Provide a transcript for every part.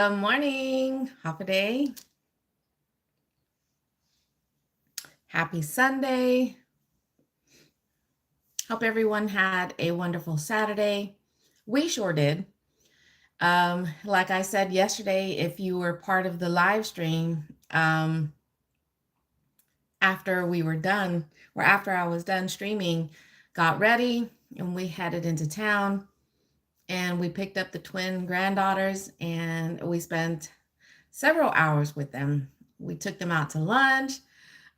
Good morning. Happy day. Happy Sunday. Hope everyone had a wonderful Saturday. We sure did. Like I said yesterday, if you were part of the live stream, after we were done, or after I was done streaming, got ready and we headed into town and we picked up the twin granddaughters and we spent several hours with them. We took them out to lunch.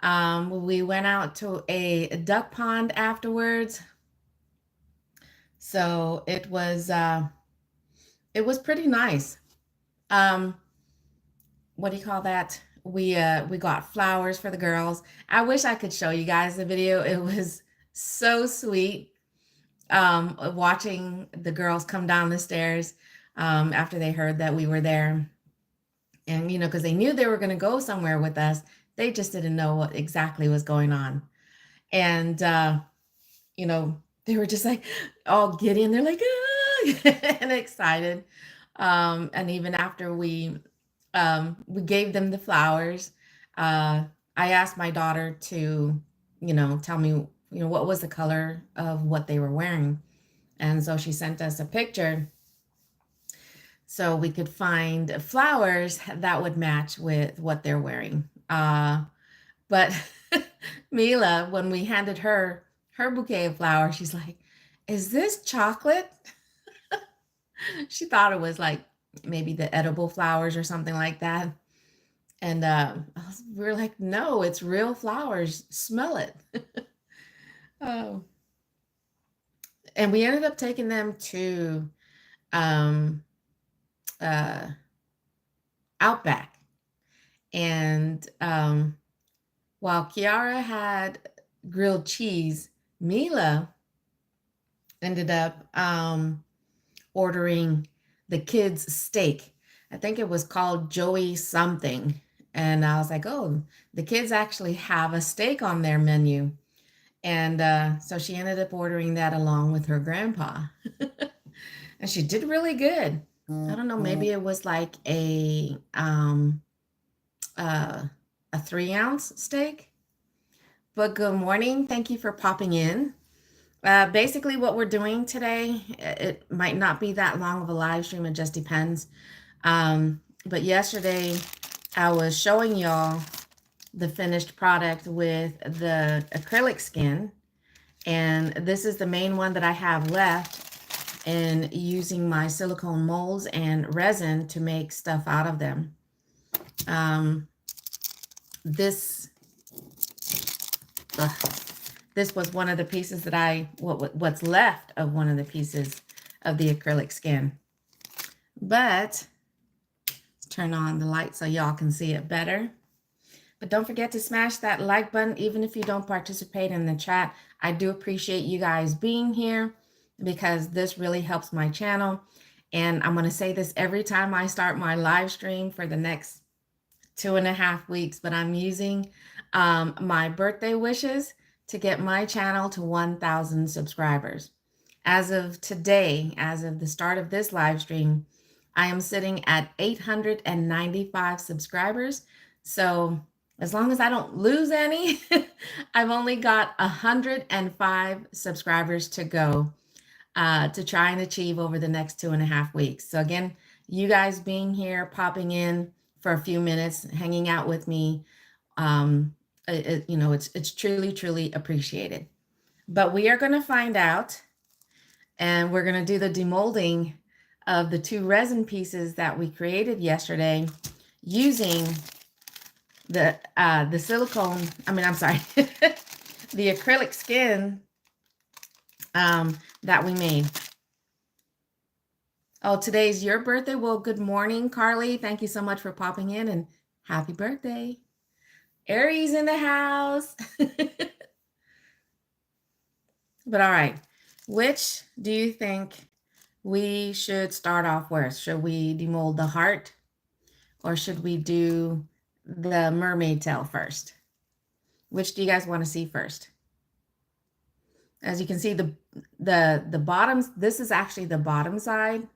We went out to a duck pond afterwards. So it was pretty nice. Um, what do you call that? We got flowers for the girls. I wish I could show you guys the video. It was so sweet. Watching the girls come down the stairs after they heard that we were there. And because they knew they were going to go somewhere with us, they just didn't know what exactly was going on. And they were just like all giddy and they're like, "Ah," and excited. And even after we gave them the flowers, uh, I asked my daughter to, tell me, what was the color of what they were wearing. And so she sent us a picture so we could find flowers that would match with what they're wearing. But Mila, when we handed her bouquet of flowers, she's like, "Is this chocolate?" She thought it was like maybe the edible flowers or something like that. And we were like, "No, it's real flowers. Smell it." Oh, and we ended up taking them to um, uh, Outback. And while Kiara had grilled cheese, Mila ended up ordering the kids' steak. I think it was called Joey something. And I was like, oh, the kids actually have a steak on their menu. And so she ended up ordering that along with her grandpa. And she did really good. I don't know, maybe it was like uh, a 3-ounce steak. But good morning. Thank you for popping in. Basically, what we're doing today, it might not be that long of a live stream. It just depends. But yesterday, I was showing y'all the finished product with the acrylic skin. And this is the main one that I have left, and using my silicone molds and resin to make stuff out of them. Um, this this was one of the pieces that what's left of one of the pieces of the acrylic skin. But let's turn on the light so y'all can see it better. But don't forget to smash that like button, even if you don't participate in the chat. I do appreciate you guys being here because this really helps my channel. And I'm going to say this every time I start my live stream for the next 2.5 weeks, but I'm using my birthday wishes to get my channel to 1,000 subscribers. As of today, as of the start of this live stream, I am sitting at 895 subscribers. So as long as I don't lose any, I've only got 105 subscribers to go to try and achieve over the next 2.5 weeks. So again, you guys being here, popping in for a few minutes, hanging out with me, it's truly appreciated. But we are going to find out, and we're going to do the demolding of the 2 resin pieces that we created yesterday using the silicone. I'm sorry, the acrylic skin that we made. Oh, today's your birthday. Well, good morning, Carly. Thank you so much for popping in, and happy birthday. Aries in the house. But all right, which do you think we should start off with? Should we demold the heart, or should we do the mermaid tail first? Which do you guys want to see first? As you can see, the bottoms, this is actually the bottom side.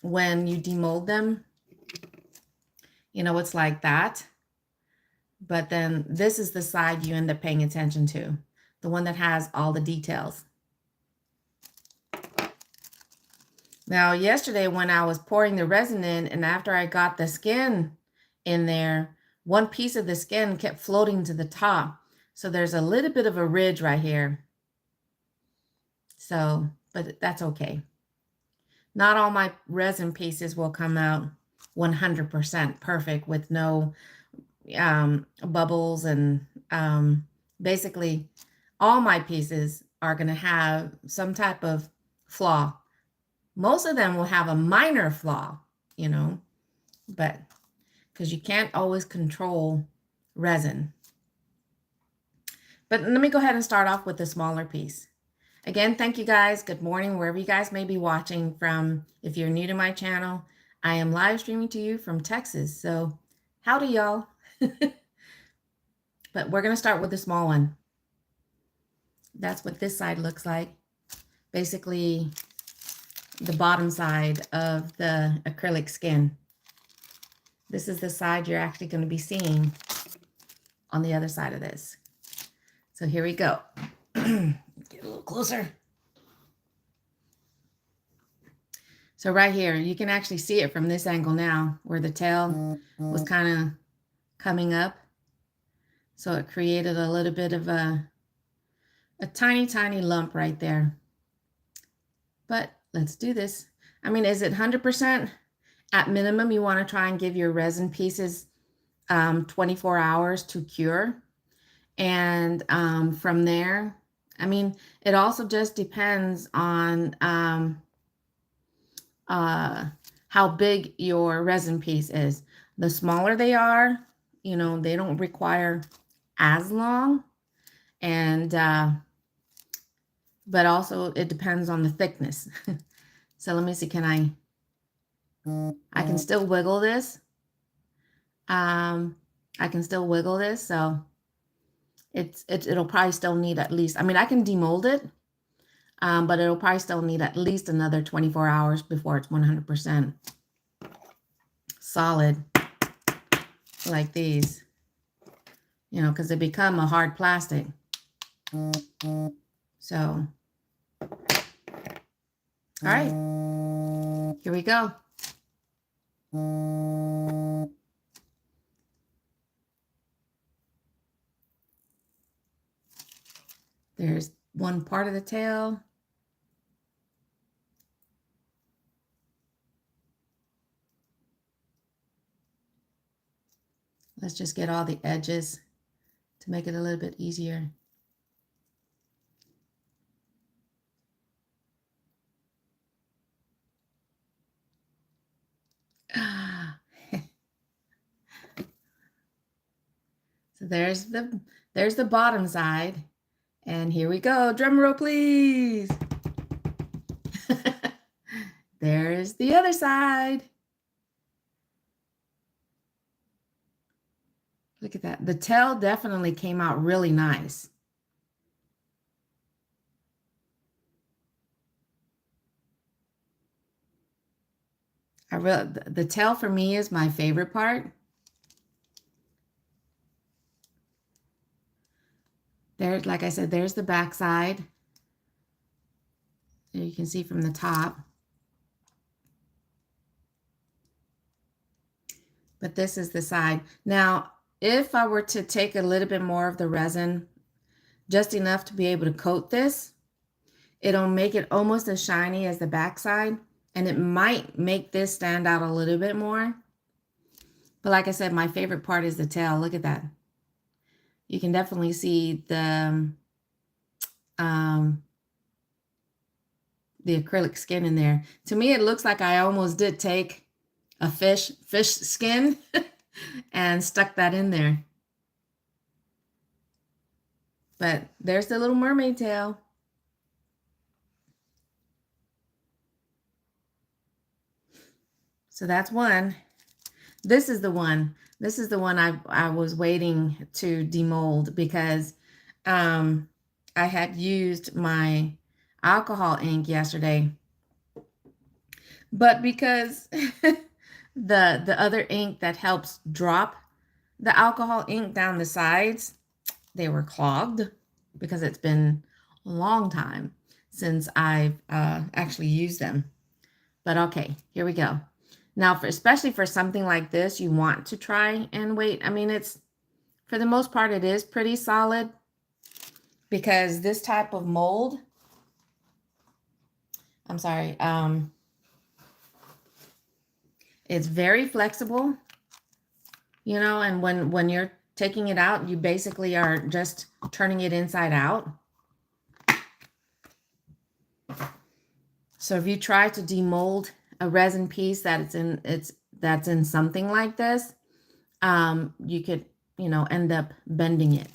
when you demold them, you know, it's like that. But then this is the side you end up paying attention to, the one that has all the details. Now, yesterday when I was pouring the resin in, and after I got the skin in there, one piece of the skin kept floating to the top. So there's a little bit of a ridge right here. So, but that's okay. Not all my resin pieces will come out 100% perfect with no bubbles, and basically all my pieces are going to have some type of flaw. Most of them will have a minor flaw, you know, but because you can't always control resin. But let me go ahead and start off with the smaller piece. Again, thank you guys. Good morning, wherever you guys may be watching from. If you're new to my channel, I am live streaming to you from Texas. So howdy, y'all. But we're going to start with the small one. That's what this side looks like. Basically, the bottom side of the acrylic skin. This is the side you're actually going to be seeing on the other side of this. So here we go. Get a little closer. So right here, you can actually see it from this angle now, where the tail was kind of coming up. So it created a little bit of a tiny, tiny lump right there. But let's do this. I mean, is it 100%? At minimum, you want to try and give your resin pieces 24 hours to cure. And from there, I mean, it also just depends on how big your resin piece is. The smaller they are, you know, they don't require as long. And but also it depends on the thickness. So let me see, can I can still wiggle this. I can still wiggle this, so it'll probably still need at least, I mean, I can demold it, but it'll probably still need at least another 24 hours before it's 100% solid like these, you know, because they become a hard plastic. So, all right, here we go. There's one part of the tail. Let's just get all the edges to make it a little bit easier. So there's the bottom side. And here we go. Drum roll, please. There's the other side. Look at that. The tail definitely came out really nice. The tail for me is my favorite part. There's, like I said, there's the back side. You can see from the top. But this is the side. Now, if I were to take a little bit more of the resin, just enough to be able to coat this, it'll make it almost as shiny as the back side, and it might make this stand out a little bit more. But like I said, my favorite part is the tail. Look at that. You can definitely see the acrylic skin in there. To me, it looks like I almost did take a fish skin and stuck that in there. But there's the little mermaid tail. So that's one. This is the one. This is the one I was waiting to demold because I had used my alcohol ink yesterday. But because the other ink that helps drop the alcohol ink down the sides, they were clogged because it's been a long time since I've actually used them. But okay, here we go. Now, especially for something like this, you want to try and wait. I mean, it's, for the most part, it is pretty solid because this type of mold, I'm sorry, it's very flexible, you know, and when you're taking it out, you basically are just turning it inside out. So if you try to demold a resin piece that's in something like this, you could, you know, end up bending it.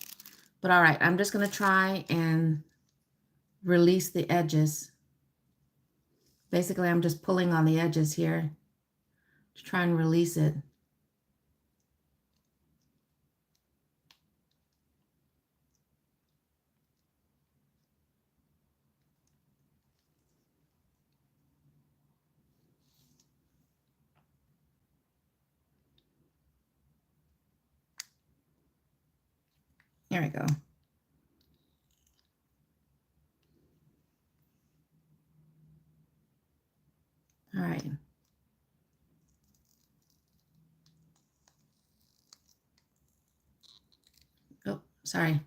But all right, I'm just going to try and release the edges. Basically, I'm just pulling on the edges here to try and release it. There we go. All right. Oh, sorry.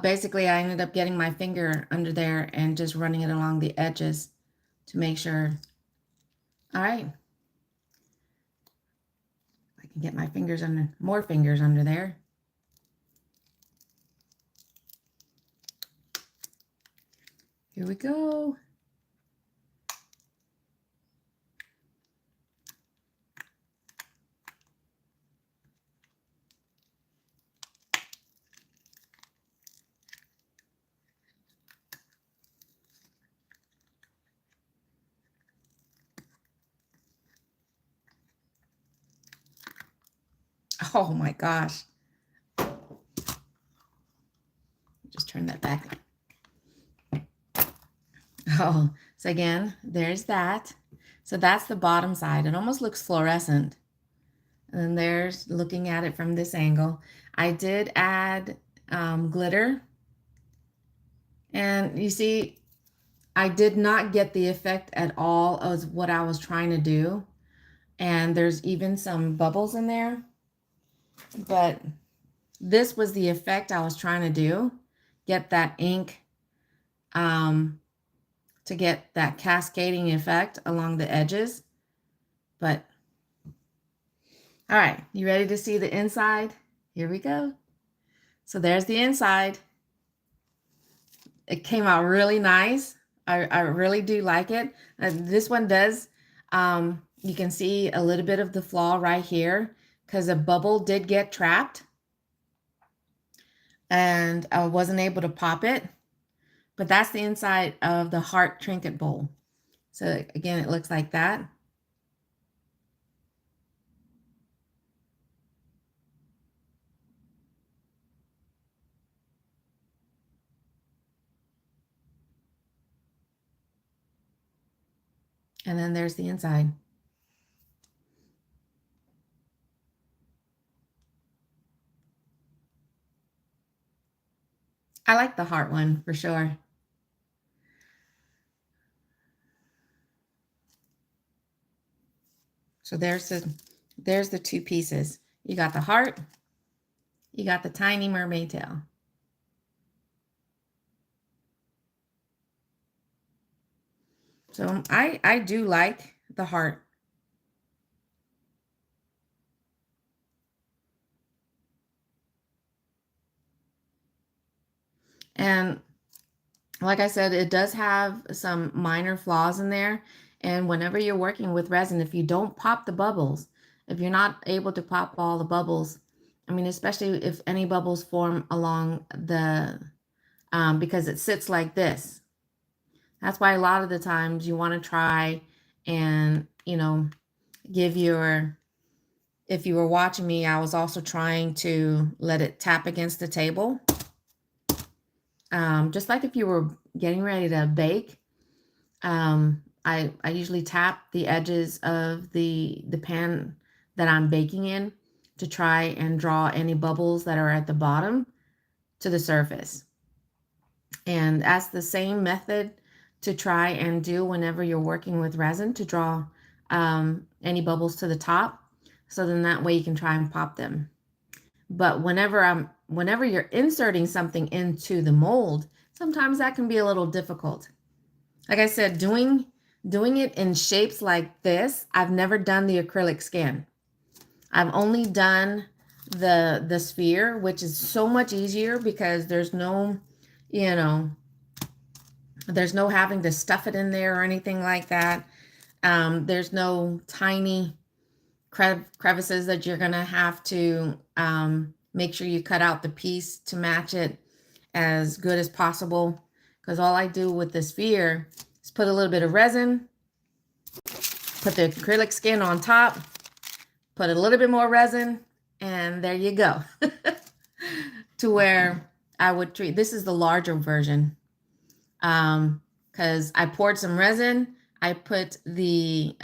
Basically, I ended up getting my finger under there and just running it along the edges to make sure. All right. I can get my fingers under, more fingers under there. Here we go. Oh my gosh. Just turn that back. Oh, so again, there's that. So that's the bottom side. It almost looks fluorescent. And there's looking at it from this angle. I did add glitter. And you see, I did not get the effect at all of what I was trying to do. And there's even some bubbles in there. But this was the effect I was trying to do. Get that ink to get that cascading effect along the edges. But, all right, you ready to see the inside? Here we go. So there's the inside. It came out really nice. I really do like it. This one does, you can see a little bit of the flaw right here because a bubble did get trapped and I wasn't able to pop it. But that's the inside of the heart trinket bowl. So again, it looks like that. And then there's the inside. I like the heart one for sure. So there's the two pieces. You got the heart, you got the tiny mermaid tail. So I do like the heart. And like I said, it does have some minor flaws in there. And whenever you're working with resin, if you don't pop the bubbles, if you're not able to pop all the bubbles, I mean, especially if any bubbles form along the, because it sits like this. That's why a lot of the times you want to try and, you know, give your, if you were watching me, I was also trying to let it tap against the table. Just like if you were getting ready to bake, I I usually tap the edges of the pan that I'm baking in to try and draw any bubbles that are at the bottom to the surface. And that's the same method to try and do whenever you're working with resin, to draw any bubbles to the top. So then that way you can try and pop them. But whenever you're inserting something into the mold, sometimes that can be a little difficult. Like I said, doing it in shapes like this, I've never done the acrylic skin. I've only done the sphere, which is so much easier because there's no, you know, there's no having to stuff it in there or anything like that. There's no tiny crevices that you're going to have to make sure you cut out the piece to match it as good as possible. Because all I do with the sphere is put a little bit of resin, put the acrylic skin on top, put a little bit more resin, and there you go. To where I would treat, this is the larger version. Because I poured some resin, I put the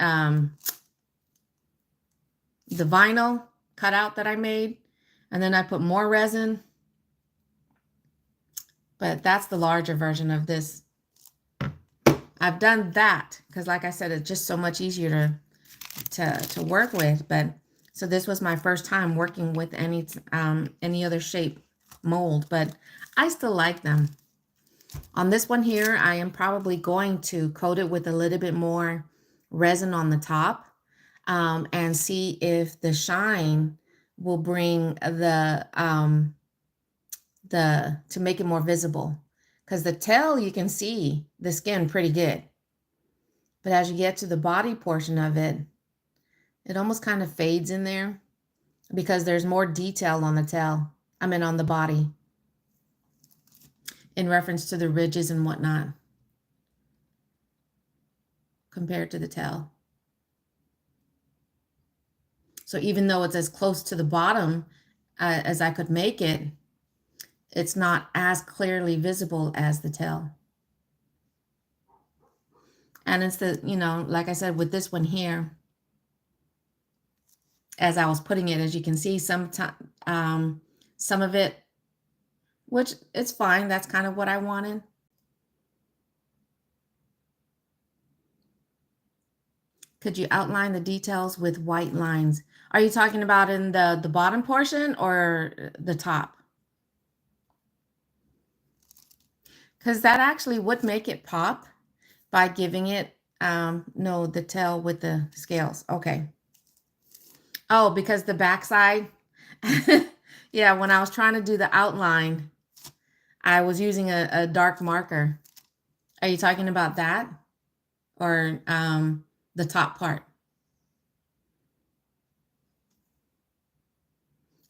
vinyl cutout that I made, and then I put more resin. But that's the larger version of this. I've done that because, like I said, it's just so much easier to work with. But so this was my first time working with any other shape mold, but I still like them. On this one here, I am probably going to coat it with a little bit more resin on the top, and see if the shine will bring to make it more visible. Because the tail, you can see the skin pretty good. But as you get to the body portion of it, it almost kind of fades in there because there's more detail on the tail. I mean, on the body, in reference to the ridges and whatnot, compared to the tail. So even though it's as close to the bottom as I could make it, it's not as clearly visible as the tail. And it's the, like I said, with this one here, as I was putting it, as you can see, some of it, which it's fine. That's kind of what I wanted. Could you outline the details with white lines? Are you talking about in the bottom portion or the top? Because that actually would make it pop by giving it, no, the tail with the scales. Okay. Oh, because the backside. Yeah, when I was trying to do the outline, I was using a dark marker. Are you talking about that? Or the top part?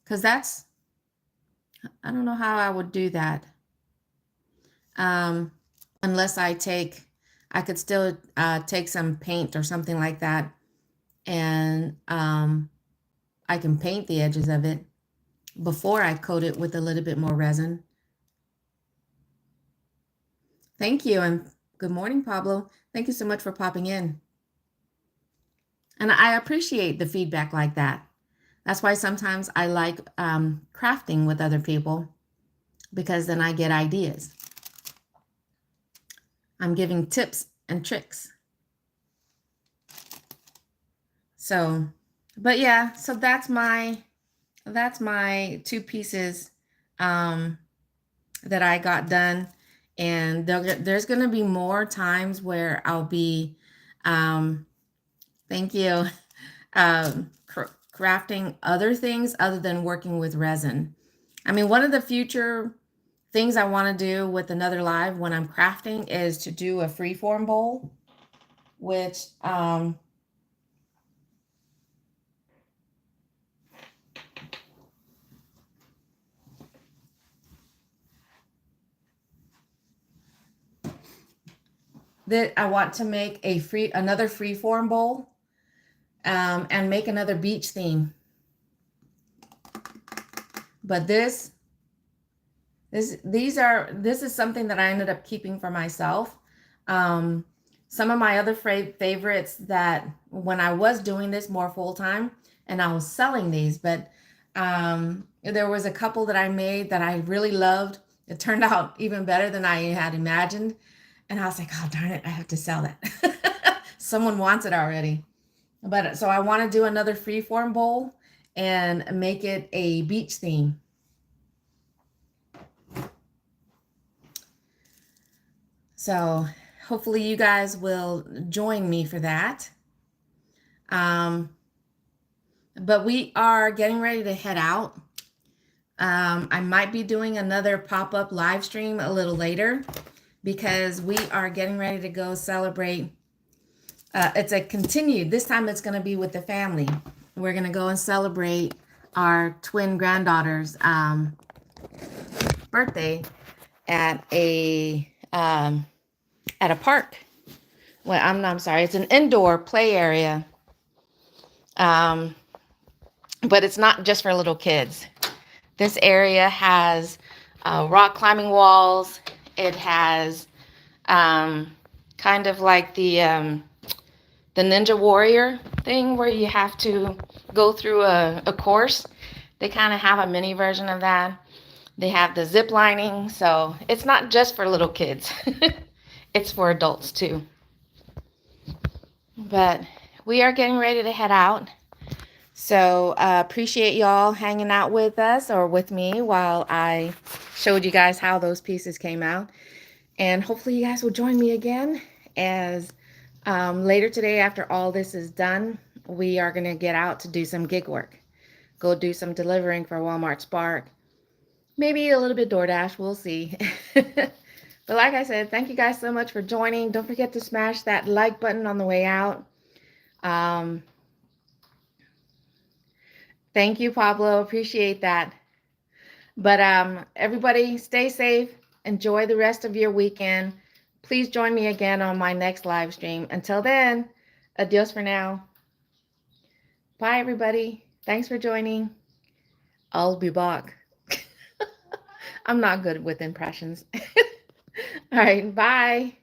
Because that's, I don't know how I would do that. Unless I could still take some paint or something like that, and I can paint the edges of it before I coat it with a little bit more resin. Thank you, and good morning, Pablo. Thank you so much for popping in. And I appreciate the feedback like that. That's why sometimes I like crafting with other people, because then I get ideas. I'm giving tips and tricks. So, but yeah, so that's my two pieces that I got done. And there's going to be more times where I'll be, thank you, crafting other things other than working with resin. I mean, one of the future things I want to do with another live when I'm crafting is to do a freeform bowl, which that I want to make another freeform bowl, and make another beach theme. But this is something that I ended up keeping for myself. Some of my other favorites that when I was doing this more full time and I was selling these, but there was a couple that I made that I really loved. It turned out even better than I had imagined. And I was like, oh, darn it, I have to sell that. Someone wants it already. But so I want to do another freeform bowl and make it a beach theme. So hopefully you guys will join me for that. But we are getting ready to head out. I might be doing another pop-up live stream a little later because we are getting ready to go celebrate. It's a continued, this time it's going to be with the family. We're going to go and celebrate our twin granddaughter's birthday at a park. Well, I'm sorry, it's an indoor play area. But it's not just for little kids. This area has rock climbing walls. It has kind of like the Ninja Warrior thing where you have to go through a course. They kind of have a mini version of that. They have the zip lining, so it's not just for little kids. It's for adults too. But we are getting ready to head out. So appreciate y'all hanging out with us or with me while I showed you guys how those pieces came out. And hopefully you guys will join me again as later today, after all this is done, we are going to get out to do some gig work. Go do some delivering for Walmart Spark. Maybe a little bit DoorDash. We'll see. But like I said, thank you guys so much for joining. Don't forget to smash that like button on the way out. Thank you, Pablo. Appreciate that. But everybody stay safe. Enjoy the rest of your weekend. Please join me again on my next live stream. Until then, adios for now. Bye, everybody. Thanks for joining. I'll be back. I'm not good with impressions. All right, bye.